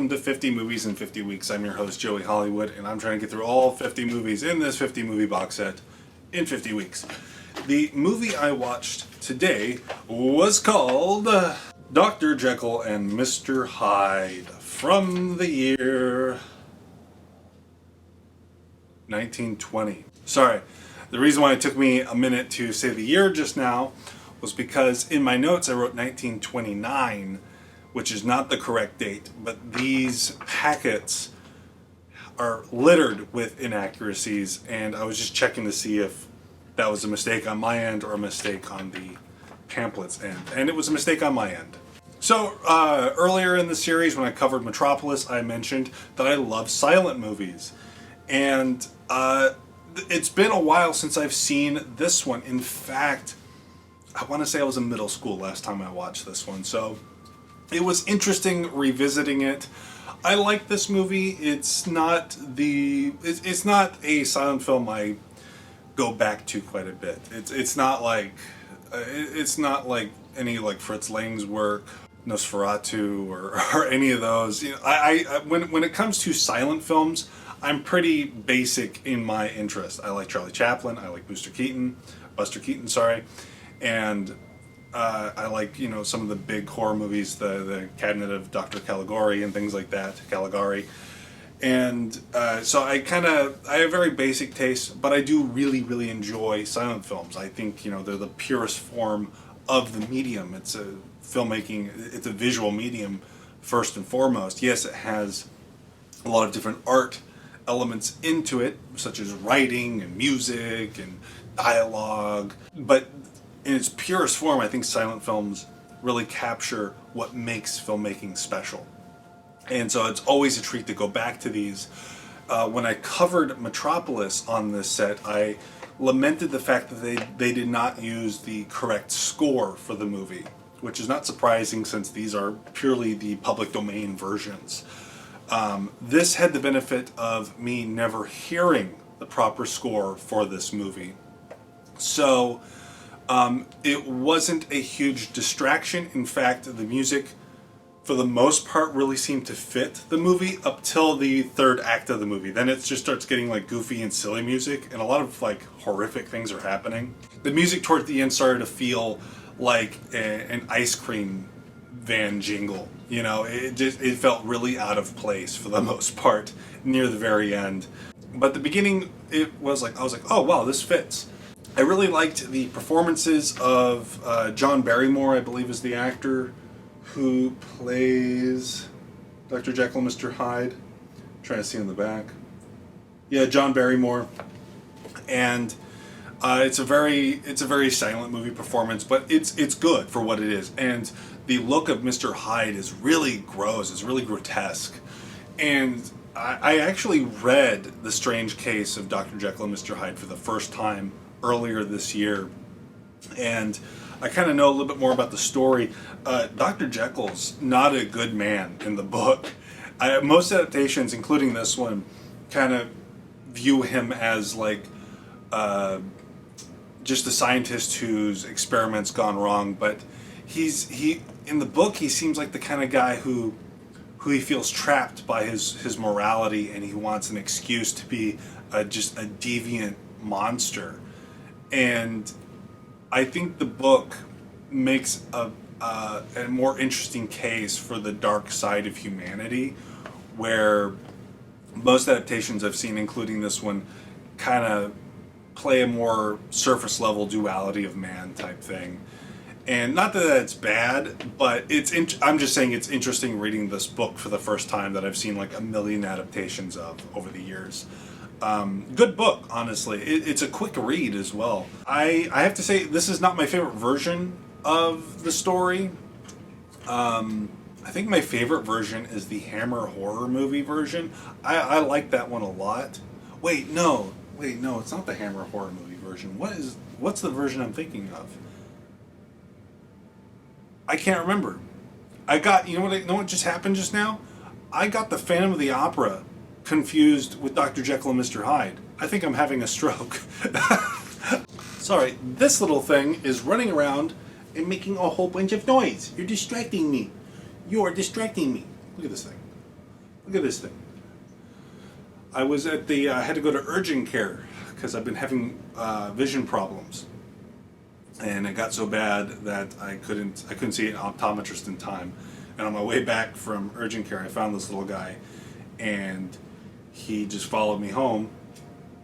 welcome to 50 Movies in 50 Weeks. I'm your host, Joey Hollywood, and I'm trying to get through all 50 movies in this 50 movie box set in 50 weeks. The movie I watched today was called Dr. Jekyll and Mr. Hyde from the year 1920. Sorry, the reason why it took me a minute to say the year just now was because in my notes I wrote 1929, which is not the correct date, but these packets are littered with inaccuracies, and I was just checking to see if that was a mistake on my end or a mistake on the pamphlet's end, and it was a mistake on my end. So earlier in the series when I covered Metropolis, I mentioned that I love silent movies, and it's been a while since I've seen this one. In fact, I want to say I was in middle school last time I watched this one, so it was interesting revisiting it. I like this movie. It's not a silent film I go back to quite a bit. It's not like any like Fritz Lang's work, Nosferatu, or any of those. You know, I when it comes to silent films, I'm pretty basic in my interest. I like Charlie Chaplin. I like Buster Keaton, and I like, you know, some of the big horror movies, the Cabinet of Dr. Caligari and things like that, Caligari. And so I have very basic taste, but I do really enjoy silent films. I think, you know, they're the purest form of the medium. It's a visual medium first and foremost. Yes, it has a lot of different art elements into it, such as writing and music and dialogue, but in its purest form, I think silent films really capture what makes filmmaking special. And so it's always a treat to go back to these. When I covered Metropolis on this set, I lamented the fact that they did not use the correct score for the movie, which is not surprising since these are purely the public domain versions. This had the benefit of me never hearing the proper score for this movie. So it wasn't a huge distraction. In fact, the music, for the most part, really seemed to fit the movie up till the third act of the movie. Then it just starts getting like goofy and silly music, and a lot of like horrific things are happening. The music toward the end started to feel like an ice cream van jingle. You know, it felt really out of place for the most part near the very end. But the beginning, I was like, oh wow, this fits. I really liked the performances of John Barrymore, I believe is the actor who plays Dr. Jekyll and Mr. Hyde. I'm trying to see in the back. Yeah, John Barrymore. And it's a very silent movie performance, but it's good for what it is. And the look of Mr. Hyde is really gross, it's really grotesque. And I actually read The Strange Case of Dr. Jekyll and Mr. Hyde for the first time earlier this year, and I kind of know a little bit more about the story. Dr. Jekyll's not a good man in the book. Most adaptations, including this one, kind of view him as like just a scientist whose experiments gone wrong, but he in the book he seems like the kind of guy who he feels trapped by his morality, and he wants an excuse to be just a deviant monster. And I think the book makes a more interesting case for the dark side of humanity, where most adaptations I've seen, including this one, kind of play a more surface level duality of man type thing. And not that that's bad, but I'm just saying it's interesting reading this book for the first time that I've seen like a million adaptations of over the years. Good book, honestly. It's a quick read as well. I have to say, this is not my favorite version of the story. I think my favorite version is the Hammer horror movie version. I like that one a lot. Wait, no, it's not the Hammer horror movie version. What's the version I'm thinking of? I can't remember. You know what just happened just now? I got the Phantom of the Opera confused with Dr. Jekyll and Mr. Hyde. I think I'm having a stroke. Sorry, this little thing is running around and making a whole bunch of noise. You're distracting me. You're distracting me. Look at this thing. Look at this thing. I was at the, I had to go to urgent care because I've been having vision problems. And it got so bad that I couldn't see an optometrist in time. And on my way back from urgent care, I found this little guy, and he just followed me home,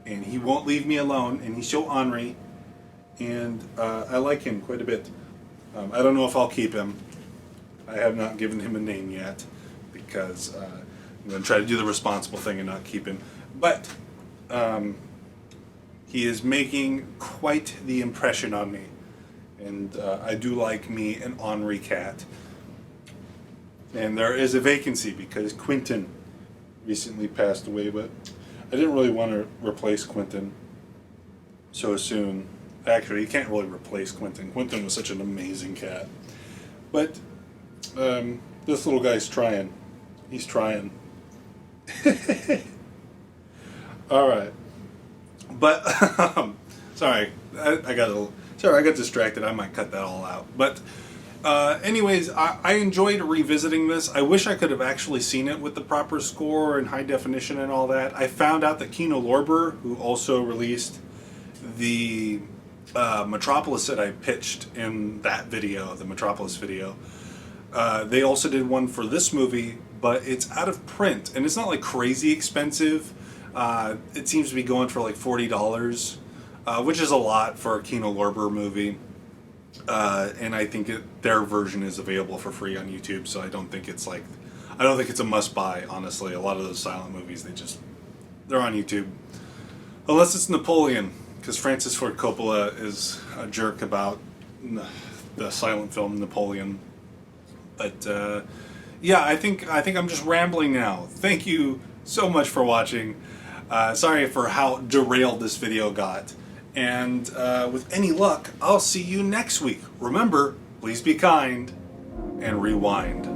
and he won't leave me alone, and he's so ornery, and I like him quite a bit. I don't know if I'll keep him. I have not given him a name yet, because I'm going to try to do the responsible thing and not keep him. But he is making quite the impression on me. And I do like me an ornery cat. And there is a vacancy because Quentin recently passed away, but I didn't really want to replace Quentin so soon. Actually, you can't really replace Quentin. Quentin was such an amazing cat. But this little guy's trying. He's trying. All right. But sorry, I got distracted. I might cut that all out. But anyways, I enjoyed revisiting this. I wish I could have actually seen it with the proper score and high definition and all that. I found out that Kino Lorber, who also released the Metropolis that I pitched in that video, the Metropolis video, they also did one for this movie, but it's out of print, and it's not like crazy expensive. It seems to be going for like $40, which is a lot for a Kino Lorber movie. And I think their version is available for free on YouTube, so I don't think it's a must-buy, honestly. A lot of those silent movies, they're on YouTube. Unless it's Napoleon, because Francis Ford Coppola is a jerk about the silent film Napoleon. But yeah, I think I'm just rambling now. Thank you so much for watching. Sorry for how derailed this video got. And with any luck, I'll see you next week. Remember, please be kind and rewind.